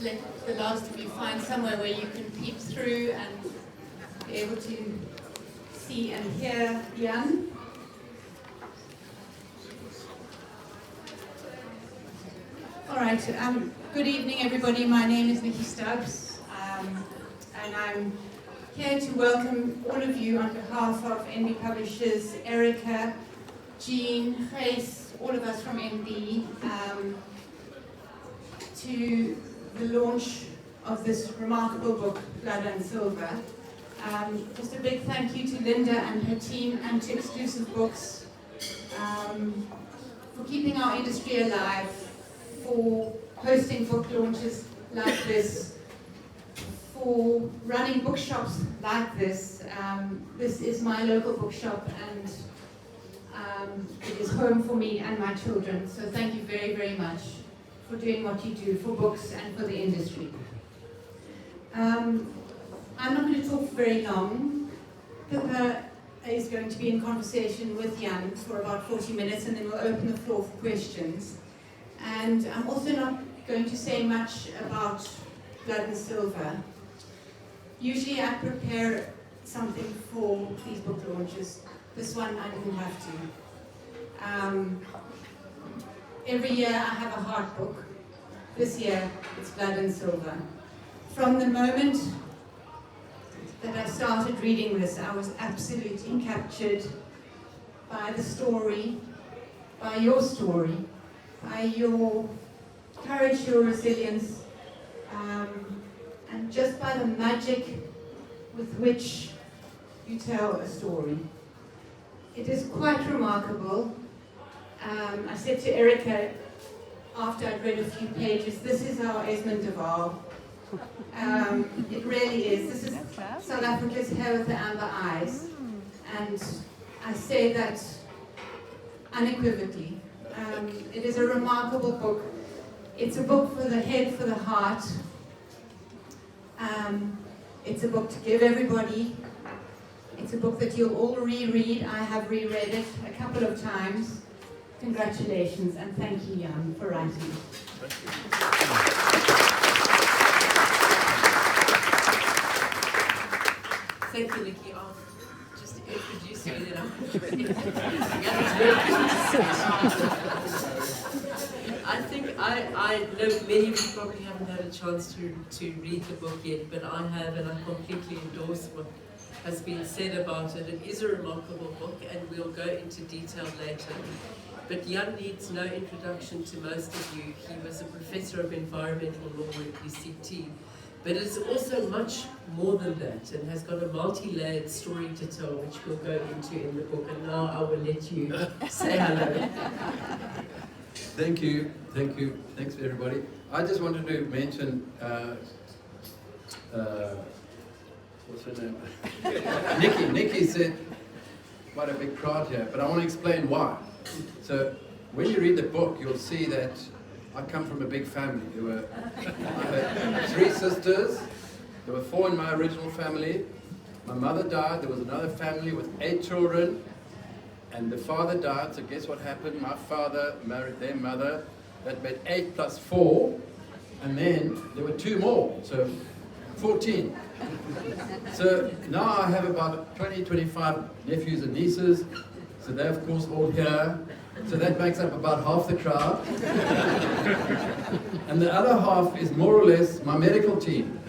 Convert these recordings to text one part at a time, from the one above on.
Let the last of you find somewhere where you can peep through and be able to see and hear Jan. All right, good evening everybody. My name is Nikki Stubbs and I'm here to welcome all of you on behalf of NB Publishers, Erica, Jean, Grace, all of us from NB, to the launch of this remarkable book, Blood and Silver. Just a big thank you to Linda and her team and to Exclusive Books for keeping our industry alive, for hosting book launches like this, for running bookshops like this. This is my local bookshop and it is home for me and my children. So thank you very, very much for doing what you do for books and for the industry. I'm not going to talk very long. Pippa is going to be in conversation with Jan for about 40 minutes and then we'll open the floor for questions. And I'm also not going to say much about Blood and Silver. Usually I prepare something for these book launches. This one I didn't have to. Every year I have a hard book. This year it's Blood and Silver. From the moment that I started reading this, I was absolutely captured by the story, by your story, by your courage, your resilience, and just by the magic with which you tell a story. It is quite remarkable. I said to Erica after I'd read a few pages, this is our Esmond de Waal. It really is. This is South Africa's Hair with the Amber Eyes. And I say that unequivocally. It is a remarkable book. It's a book for the head, for the heart. It's a book to give everybody. It's a book that you'll all reread. I have reread it a couple of times. Congratulations and thank you, Jan, for writing. Thank you. Thank you, Nikki. I'll just introduce you then. I think I know many of you probably haven't had a chance to read the book yet, but I have, and I completely endorse what has been said about it. It is a remarkable book, and we'll go into detail later. But Jan needs no introduction to most of you. He was a professor of environmental law at UCT. But it's also much more than that and has got a multi-layered story to tell, which we'll go into in the book. And now I will let you say hello. Thank you. Thanks everybody. I just wanted to mention, what's her name? Nikki said, quite a big crowd here, but I want to explain why. So when you read the book, you'll see that I come from a big family. I had 3 sisters. There were 4 in my original family. My mother died. There was another family with 8 children. And the father died. So guess what happened? My father married their mother. That made 8 plus 4. And then there were 2 more. So 14. So now I have about 20, 25 nephews and nieces. So they're of course all here. So that makes up about half the crowd. And the other half is more or less my medical team.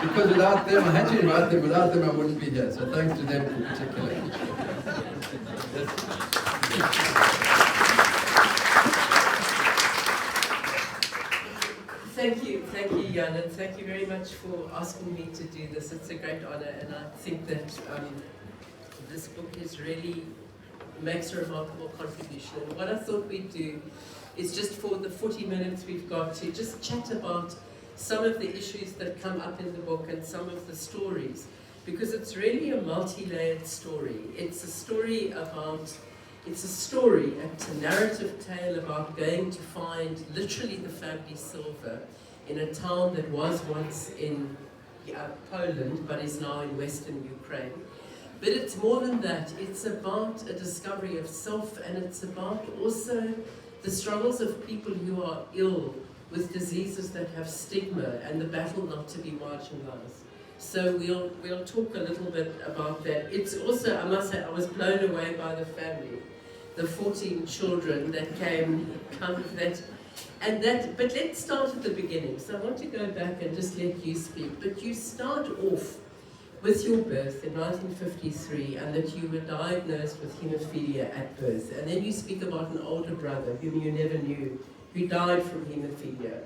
Because without them, I had to invite them, without them I wouldn't be here. So thanks to them in particular. Thank you, Jan, and thank you very much for asking me to do this. It's a great honor, and I think that this book is really makes a remarkable contribution. And what I thought we'd do is just for the 40 minutes we've got to just chat about some of the issues that come up in the book and some of the stories, because it's really a multi-layered story. It's a story, a narrative tale about going to find literally the family silver in a town that was once in Poland but is now in Western Ukraine. But it's more than that. It's about a discovery of self, and it's about also the struggles of people who are ill with diseases that have stigma and the battle not to be marginalized. So we'll talk a little bit about that. It's also, I must say, I was blown away by the family, the 14 children that came, kind of that, but let's start at the beginning. So I want to go back and just let you speak. But you start off with your birth in 1953 and that you were diagnosed with haemophilia at birth. And then you speak about an older brother whom you never knew, who died from haemophilia.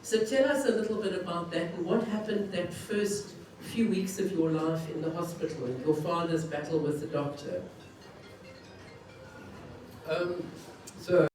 So tell us a little bit about that and what happened that first few weeks of your life in the hospital and your father's battle with the doctor. So